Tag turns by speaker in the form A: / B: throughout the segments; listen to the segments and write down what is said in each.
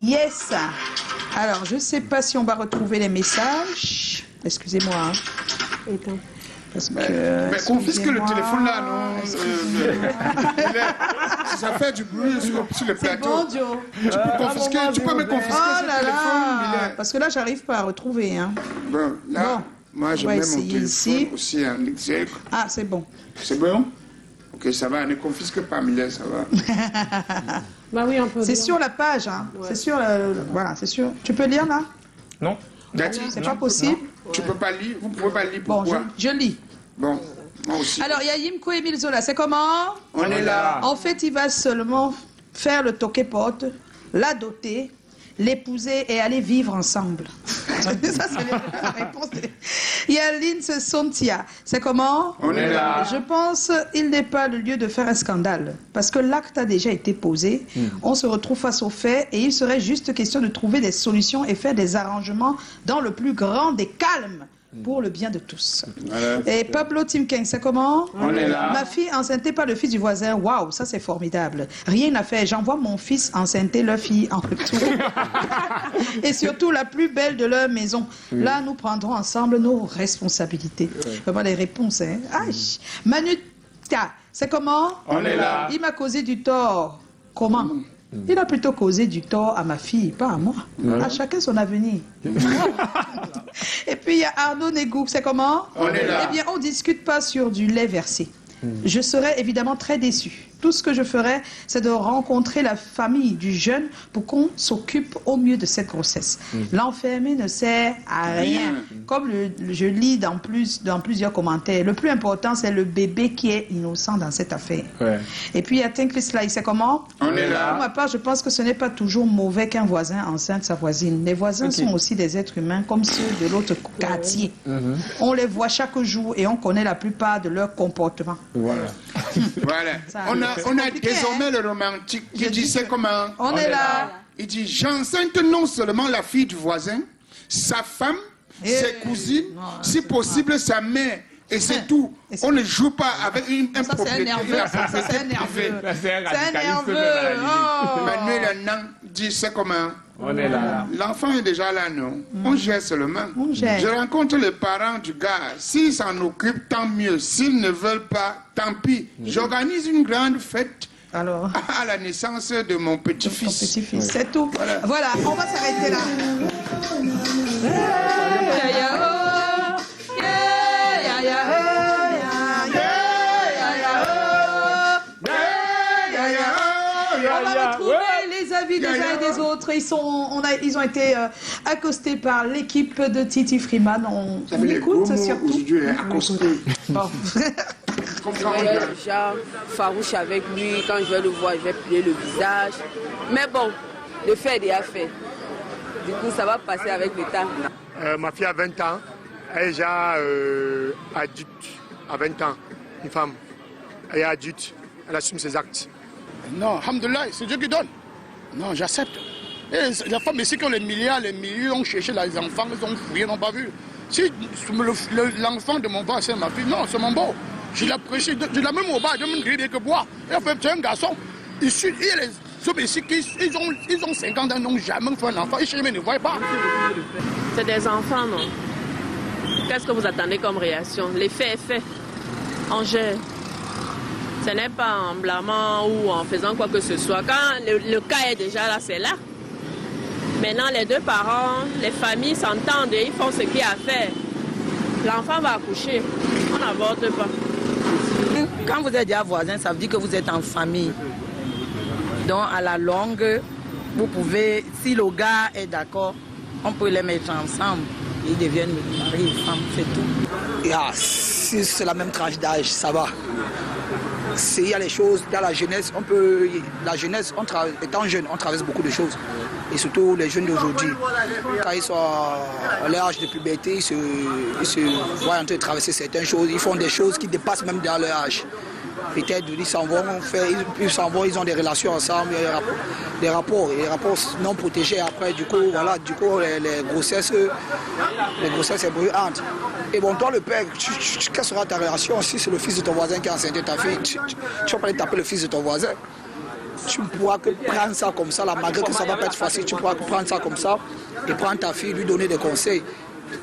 A: Yes. Alors, je ne sais pas si on va retrouver les messages. Excusez-moi. Hein.
B: Éteins.
A: Parce que,
C: mais confisque le téléphone là, non ça fait du bruit sur le plateau.
A: Bon, Joe.
C: Tu peux me confisquer ce téléphone.
A: Parce que là, j'arrive pas à retrouver. Hein.
C: Bon, là, moi, je mets mon téléphone ici. Aussi en exergue.
A: Ah, c'est bon.
C: C'est bon? Ok, ça va, ne confisque pas, Mylène, ça va.
B: Bah oui, un peu.
A: C'est sur la page, hein. Ouais. C'est sur, voilà, c'est sûr. Tu peux lire, là?
D: Non.
A: C'est pas possible.
C: Non. Tu peux pas lire? Vous pouvez pas lire, pourquoi?
A: Bon, je lis.
C: Bon, moi aussi.
A: Alors, il y a Yimko et Emile Zola, c'est comment?
C: On est là.
A: En fait, il va seulement faire le toquet-pote, la doter, l'épouser et aller vivre ensemble. Ça, c'est la réponse. Il y a Linz Sontia. C'est comment?
C: On est là.
A: Je pense qu'il n'est pas le lieu de faire un scandale. Parce que l'acte a déjà été posé. On se retrouve face aux faits et il serait juste question de trouver des solutions et faire des arrangements dans le plus grand des calmes. Pour le bien de tous. Voilà. Et Pablo Timken, c'est comment?
C: On est là.
A: Ma fille enceintait par le fils du voisin. Waouh, ça c'est formidable. Rien n'a fait. J'envoie mon fils enceinter leur fille en retour. Et surtout la plus belle de leur maison. Là, nous prendrons ensemble nos responsabilités. Vraiment les réponses. Hein. Manuta, c'est comment?
C: On est là.
A: Il m'a causé du tort. Comment? Il a plutôt causé du tort à ma fille, pas à moi. À chacun son avenir. Et puis il y a Arnaud Négou, c'est comment?
C: On est là.
A: Eh bien, on ne discute pas sur du lait versé. Je serais évidemment très déçue. Tout ce que je ferais, c'est de rencontrer la famille du jeune pour qu'on s'occupe au mieux de cette grossesse. L'enfermer ne sert à rien. Comme je lis dans plusieurs commentaires, le plus important, c'est le bébé qui est innocent dans cette affaire. Ouais. Et puis, il y a Tinklislai, c'est comment?
C: On est là.
A: Pour ma part, je pense que ce n'est pas toujours mauvais qu'un voisin enceinte sa voisine. Les voisins sont aussi des êtres humains comme ceux de l'autre quartier. On les voit chaque jour et on connaît la plupart de leurs comportements.
C: Voilà. Voilà. On a désormais le romantique qui dit c'est comment?
A: On est là.
C: Il dit j'enceinte non seulement la fille du voisin, sa femme, ses cousines, si possible sa mère. Et c'est tout. On ne joue pas avec un propriétaire.
A: Ça, c'est un nerveux. C'est un nerveux.
C: Manuel Nan dit c'est comment?
D: On est là.
C: L'enfant est déjà là, non? On gère seulement.
A: On gère.
C: Je rencontre les parents du gars. S'ils s'en occupent, tant mieux. S'ils ne veulent pas, tant pis. J'organise une grande fête.
A: Alors,
C: à la naissance de mon petit-fils.
A: Petit-fils, c'est tout. Voilà, on va s'arrêter là. On va retrouver les avis des uns et des autres. Ils ont été accostés par l'équipe de Titi Freeman. On écoute surtout.
C: Aujourd'hui, accosté.
A: Bon.
E: Déjà farouche avec lui. Quand je vais le voir, je vais plier le visage. Mais bon, le fait est déjà fait. Du coup, ça va passer avec le temps.
F: Ma fille a 20 ans. Elle est déjà adulte à 20 ans. Une femme. Elle est adulte. Elle assume ses actes.
G: Non, alhamdoulilah, c'est Dieu qui donne. Non, j'accepte. Et les femmes ici qui ont les milliards, ont cherché les enfants, ils ont fouillé, ils n'ont pas vu. Si l'enfant de mon frère, c'est ma fille, non, c'est mon beau. Je l'apprécie, je l'ai même au bas, je ne me que boire. C'est un garçon. Il y a les hommes ici qui ils ont 50 ans, n'ont jamais fait un enfant, ils ne voient pas.
B: C'est des enfants, non? Qu'est-ce que vous attendez comme réaction? L'effet est fait. On gère. Ce n'est pas en blâmant ou en faisant quoi que ce soit. Quand le cas est déjà là, c'est là. Maintenant, les deux parents, les familles s'entendent et ils font ce qu'il y a à faire. L'enfant va accoucher. On n'avorte pas.
H: Quand vous êtes déjà voisin, ça veut dire que vous êtes en famille. Donc, à la longue, vous pouvez, si le gars est d'accord, on peut les mettre ensemble. Ils deviennent mari et femme, c'est tout.
I: Yeah, si c'est la même tranche d'âge, ça va. Il y a les choses, dans la jeunesse, la jeunesse, étant jeune, on traverse beaucoup de choses. Et surtout les jeunes d'aujourd'hui, quand ils sont à l'âge de puberté, ils se voient en train de traverser certaines choses. Ils font des choses qui dépassent même dans leur âge. Peut-être ils s'en vont, ils ont des relations ensemble, des rapports non protégés. Après, du coup, les grossesses c'est brûlantes. Et bon, toi le père, quelle sera ta relation si c'est le fils de ton voisin qui a enceinte ta fille? Tu vas pas aller taper le fils de ton voisin. tu ne pourras que prendre ça comme ça, là, malgré que ça ne va pas être facile, tu pourras que prendre ça comme ça et prendre ta fille, lui donner des conseils.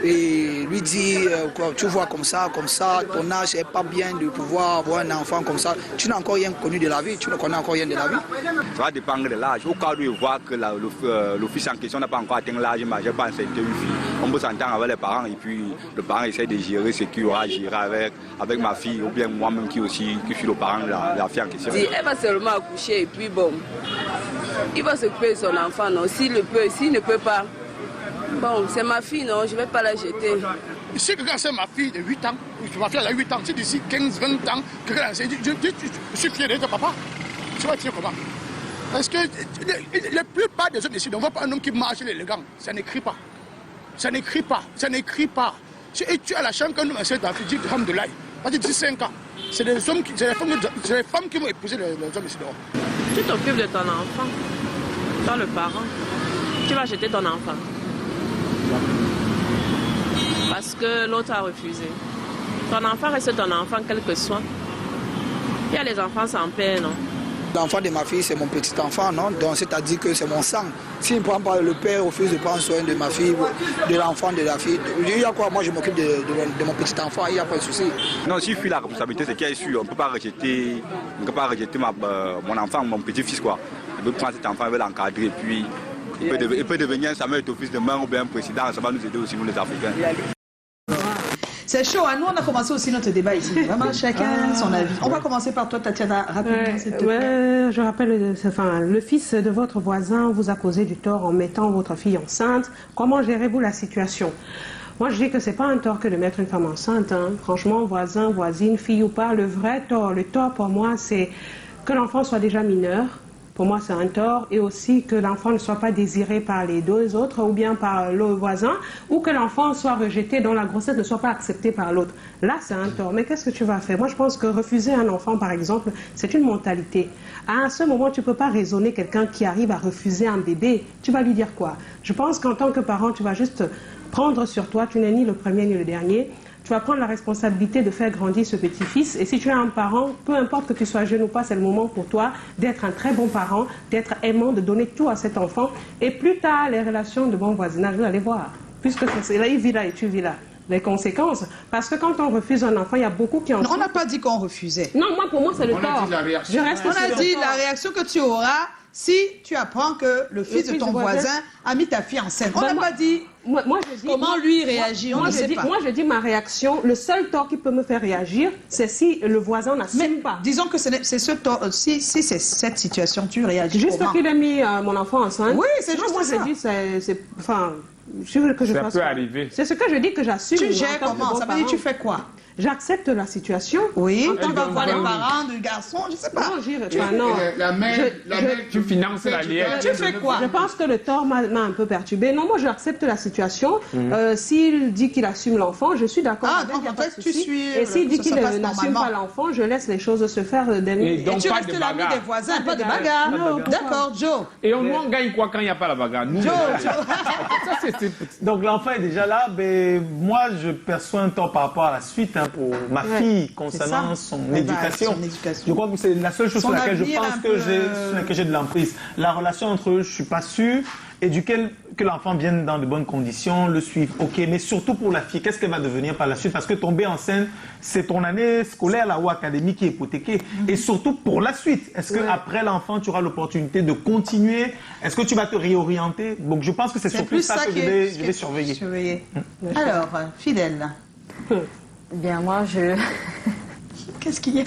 I: Et lui dire, tu vois comme ça, ton âge n'est pas bien de pouvoir avoir un enfant comme ça. Tu n'as encore rien connu de la vie, tu ne connais encore rien de la vie.
D: Ça va dépendre de l'âge. Au cas où il voit que l'office en question n'a pas encore atteint l'âge majeur, pas une fille. On peut s'entendre avec les parents et puis le parent essaie de gérer ce qu'il aura à gérer avec ma fille ou bien moi-même qui suis le parent de la fille en question.
E: Elle va seulement accoucher et puis bon, il va s'occuper de son enfant, non? S'il ne peut pas, bon, c'est ma fille, non, je ne vais pas la jeter.
G: Si quelqu'un c'est ma fille de 8 ans, ma fille elle a 8 ans, si d'ici 15, 20 ans, quelqu'un a je suis fier de papa. Tu vas dire comment? Parce que la plupart des hommes ici, on ne voit pas un homme qui marche l'élégant. Ça n'écrit pas. Ça n'écrit pas. Ça n'écrit pas. Et tu as la chance qu'un homme essaie d'afficher de de l'ail. Parce que 5 ans. C'est les femmes qui vont épouser les hommes ici dehors.
B: Tu t'occupes de ton enfant. Toi, le parent. Tu vas jeter ton enfant. Parce que l'autre a refusé. Ton enfant reste ton enfant, quel que soit. Il y a les enfants sans père, non?
I: L'enfant de ma fille, c'est mon petit enfant, non? Donc c'est-à-dire que c'est mon sang. S'il ne prend pas, le père refuse de prendre soin de ma fille, de l'enfant de la fille. Il y a quoi? Moi, je m'occupe de mon petit enfant, il n'y a pas de souci.
D: Non, s'il fuit la responsabilité, c'est qu'il est sûr. On ne peut pas rejeter mon enfant, mon petit-fils, quoi. Il veut prendre cet enfant, il veut l'encadrer, et puis il peut devenir sa mère office de main ou bien un président. Ça va nous aider aussi, nous les Africains.
A: C'est chaud, hein? Nous on a commencé aussi notre débat ici. Vraiment, chacun son avis. On va commencer par toi, Tatiana, rapidement, s'il te plaît.
J: Je rappelle, le fils de votre voisin vous a causé du tort en mettant votre fille enceinte. Comment gérez-vous la situation? Moi, je dis que c'est pas un tort que de mettre une femme enceinte. Hein. Franchement, voisin, voisine, fille ou pas, le vrai tort, le tort pour moi, c'est que l'enfant soit déjà mineur. Pour moi, c'est un tort. Et aussi que l'enfant ne soit pas désiré par les deux autres ou bien par le voisin, ou que l'enfant soit rejeté, dont la grossesse ne soit pas acceptée par l'autre. Là, c'est un tort. Mais qu'est-ce que tu vas faire? Moi, je pense que refuser un enfant, par exemple, c'est une mentalité. À ce moment, tu ne peux pas raisonner quelqu'un qui arrive à refuser un bébé. Tu vas lui dire quoi? Je pense qu'en tant que parent, tu vas juste prendre sur toi, tu n'es ni le premier ni le dernier. Tu vas prendre la responsabilité de faire grandir ce petit-fils. Et si tu es un parent, peu importe que tu sois jeune ou pas, c'est le moment pour toi d'être un très bon parent, d'être aimant, de donner tout à cet enfant. Et plus tard, les relations de bon voisinage, vous allez voir. Puisque c'est là, il vit là et tu vis là. Les conséquences. Parce que quand on refuse un enfant, il y a beaucoup qui en...
A: Non, on n'a pas dit qu'on refusait.
J: Non, moi, pour moi, c'est le tort.
C: On a dit la réaction.
A: On a dit la réaction que tu auras si tu apprends que le fils de ton voisin a mis ta fille enceinte. On n'a pas dit
J: moi, je dis,
A: comment lui réagir.
J: Moi, je dis ma réaction, le seul tort qui peut me faire réagir, c'est si le voisin n'assume pas.
A: Disons que c'est ce tort, si c'est cette situation, tu réagis
J: juste
A: comment?
J: Qu'il ait mis mon enfant enceinte.
A: Oui, c'est juste
J: moi,
A: ça.
J: Moi, je dis, c'est... Enfin, je veux que je fasse.
K: Ça peut arriver.
J: C'est ce que je dis que j'assume.
A: Tu gères comment? Ça veut dire tu fais quoi?
J: J'accepte la situation.
A: Oui, tu vas voir les parents du garçon, je ne sais pas.
J: Non,
C: la mère,
K: tu finances la liette.
A: Tu fais quoi?
J: Je pense que le tort m'a un peu perturbé. Non, moi j'accepte la situation. S'il dit qu'il assume l'enfant, je suis d'accord.
A: Ah, donc en fait, tu suis.
J: Et s'il dit qu'il n'assume pas l'enfant, je laisse les choses se faire.
A: Et tu restes l'ami des voisins, pas de bagarre. D'accord, Joe.
K: Et nous, on gagne quoi quand il n'y a pas la bagarre?
L: Donc l'enfant est déjà là. Ben, moi, je perçois un tort par rapport à la suite. Pour ma fille concernant son éducation. Je crois que c'est la seule chose sur laquelle je pense que j'ai de l'emprise. La relation entre eux, je ne suis pas sûr. Éduquer que l'enfant vienne dans de bonnes conditions, le suivre, ok. Mais surtout pour la fille, qu'est-ce qu'elle va devenir par la suite? Parce que tomber enceinte, c'est ton année scolaire là, ou académique qui est hypothéquée. Et surtout pour la suite, est-ce qu'après l'enfant, tu auras l'opportunité de continuer? Est-ce que tu vas te réorienter? Donc je pense que c'est surtout ça que je vais surveiller.
A: Alors, Fidèle.
M: Bien, moi,
A: Qu'est-ce qu'il y a?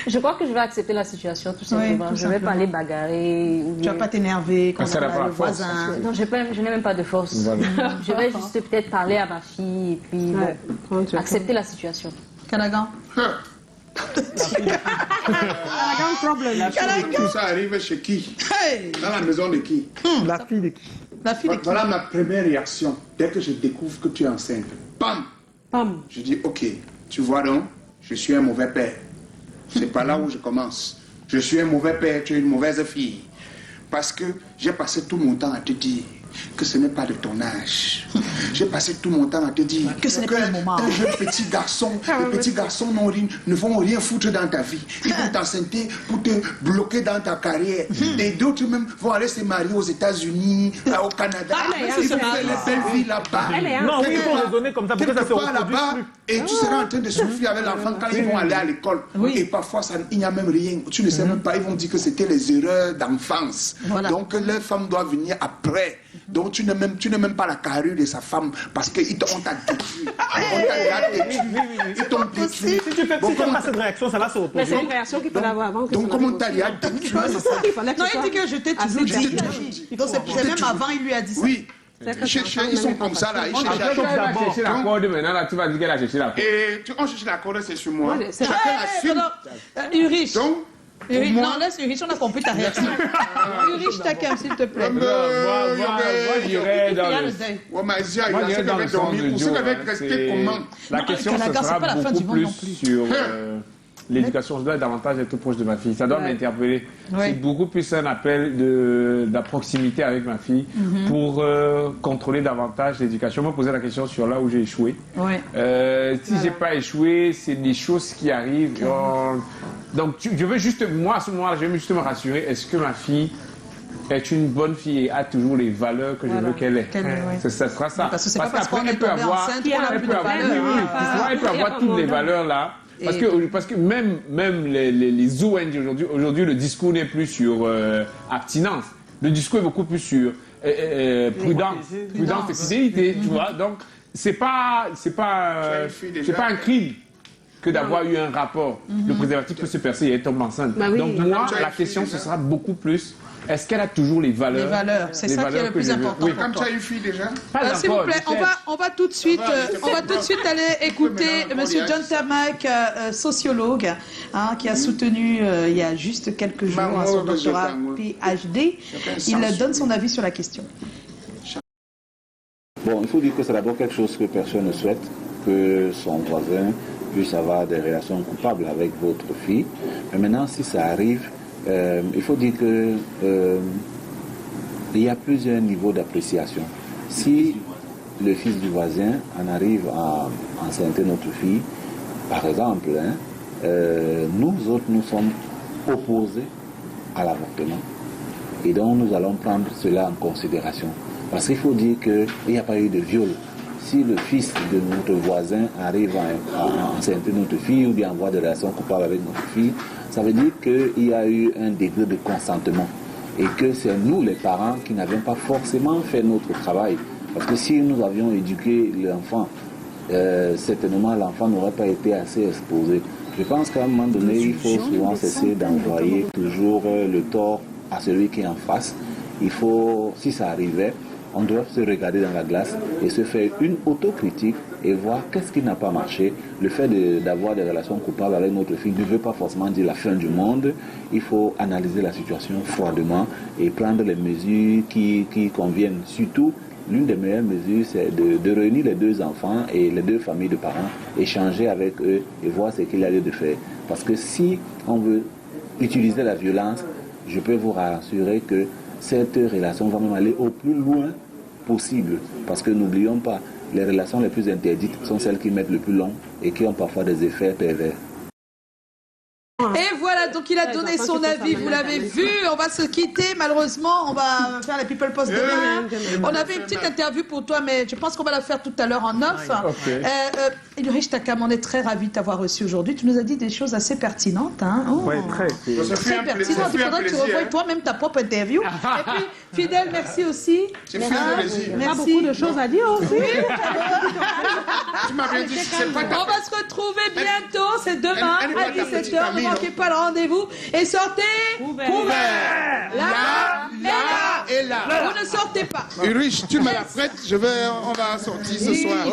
M: Je crois que je vais accepter la situation, tout simplement. Je ne vais pas aller bagarrer.
A: Tu ne vas pas t'énerver contre le voisin.
M: Non, je n'ai même pas de force. Je vais juste peut-être parler à ma fille et puis accepter la situation.
A: Canagan.
C: Tout ça arrive chez qui? Dans la maison de qui?
L: La fille de qui?
C: Voilà ma première réaction. Dès que je découvre que tu es enceinte, bam! Je dis, ok, tu vois donc, je suis un mauvais père. C'est pas là où je commence. Je suis un mauvais père, tu es une mauvaise fille. Parce que j'ai passé tout mon temps à te dire, que ce n'est pas de ton âge. J'ai passé tout mon temps à te dire
A: que ce n'est pas le moment.
C: Un jeune petit garçon, les petits garçons ne vont rien foutre dans ta vie. Ils vont t'enceinter pour te bloquer dans ta carrière. Et d'autres même vont aller se marier aux États-Unis, au Canada. Ils vont faire les belles vies là-bas.
L: Non, oui, il faut raisonner comme ça pour que ça se reproduise plus.
C: Et tu seras en train de souffrir avec l'enfant quand ils vont aller à l'école. Et parfois, il n'y a même rien. Tu ne sais même pas. Ils vont dire que c'était les erreurs d'enfance. Donc, les femmes doivent venir après. Donc, tu n'es même pas la carrure de sa femme parce qu'on t'a détruit. On t'a détruit. Ils t'ont détruit.
L: Si tu fais pas cette réaction, ça va se reproduire.
J: Mais c'est une réaction qu'il fallait avoir avant.
C: Donc, comment t'as dit détruit?
A: Non, il dit que je t'ai toujours dit. Donc, c'est même avant, il lui a dit ça.
C: Oui. Ils sont comme ça là.
K: Ils cherchent l'accord maintenant, là, tu vas dire qu'elle a cherché l'accord.
C: Et on cherche l'accord, c'est sur moi. Chacun assume.
A: Ulrich.
C: Donc,
A: non, laisse Ulrich, on a compris ta réaction. Ulrich, Takam, s'il te plaît.
K: Moi, j'irais dans le sens de Joe. La question, ce sera beaucoup plus sur l'éducation. Je dois être davantage être proche de ma fille. Ça doit m'interpeller. C'est beaucoup plus un appel de la proximité avec ma fille pour contrôler davantage l'éducation. Je me posais la question sur là où j'ai échoué. Si j'ai pas échoué, c'est des choses qui arrivent. Donc, je veux juste, moi, à ce moment-là, je veux juste me rassurer, est-ce que ma fille est une bonne fille et a toujours les valeurs que je veux qu'elle ait. Ça sera ça.
A: Parce que c'est pas parce qu'on est tombé enceinte qu'on a plus de valeurs.
K: Elle peut avoir toutes les valeurs là. Parce que même les ONG aujourd'hui, le discours n'est plus sur abstinence. Le discours est beaucoup plus sur prudence et fidélité, tu vois. Donc, c'est pas un crime que d'avoir eu un rapport. Le préservatif peut se percer et elle tombe enceinte. Donc moi, la question, ce sera beaucoup plus, est-ce qu'elle a toujours les valeurs?
A: Les valeurs, c'est ça qui est le plus important.
C: Oui, comme tu as une fille déjà.
A: S'il vous plaît, on va tout de suite aller écouter Monsieur John Tamac, sociologue, qui a soutenu il y a juste quelques jours son doctorat PhD. Il donne son avis sur la question.
N: Bon, il faut dire que c'est d'abord quelque chose que personne ne souhaite, que son voisin puisse avoir des relations coupables avec votre fille. Mais maintenant, si ça arrive, il faut dire que il y a plusieurs niveaux d'appréciation. Si le fils du voisin en arrive à enceinter notre fille, par exemple, nous autres, nous sommes opposés à l'avortement. Et donc, nous allons prendre cela en considération. Parce qu'il faut dire qu'il n'y a pas eu de viol. Si le fils de notre voisin arrive à enceinter notre fille ou bien avoir des relations coupables avec notre fille, ça veut dire qu'il y a eu un degré de consentement et que c'est nous, les parents, qui n'avions pas forcément fait notre travail. Parce que si nous avions éduqué l'enfant, certainement l'enfant n'aurait pas été assez exposé. Je pense qu'à un moment donné, il faut souvent cesser d'envoyer toujours le tort à celui qui est en face. Il faut, si ça arrivait, on doit se regarder dans la glace et se faire une autocritique et voir qu'est-ce qui n'a pas marché. Le fait d'avoir des relations coupables avec notre fille ne veut pas forcément dire la fin du monde. Il faut analyser la situation froidement et prendre les mesures qui conviennent. Surtout, l'une des meilleures mesures, c'est de réunir les deux enfants et les deux familles de parents, échanger avec eux et voir ce qu'il y a lieu de faire. Parce que si on veut utiliser la violence, je peux vous rassurer que cette relation va même aller au plus loin possible. Parce que n'oublions pas, les relations les plus interdites sont celles qui mettent le plus long et qui ont parfois des effets pervers.
A: Et voilà, donc il a donné son avis, vous l'avez vu. On va se quitter, malheureusement, on va faire la People Post demain. On avait une petite interview pour toi, mais je pense qu'on va la faire tout à l'heure en off. Ulrich Takam, on est très ravis de t'avoir reçu aujourd'hui. Tu nous as dit des choses assez pertinentes.
L: Oui, très.
A: Très pertinentes. Il faudra que tu revoies toi-même ta propre interview. Et puis, Fidèle, merci aussi.
J: Merci. Pas beaucoup de choses à dire aussi.
A: On va se retrouver bientôt, c'est demain à 17h. Ne manquez pas le rendez-vous et sortez couvert. Là et là. Vous ne sortez pas.
C: Ulrich, tu me la prêtes, on va sortir ce soir.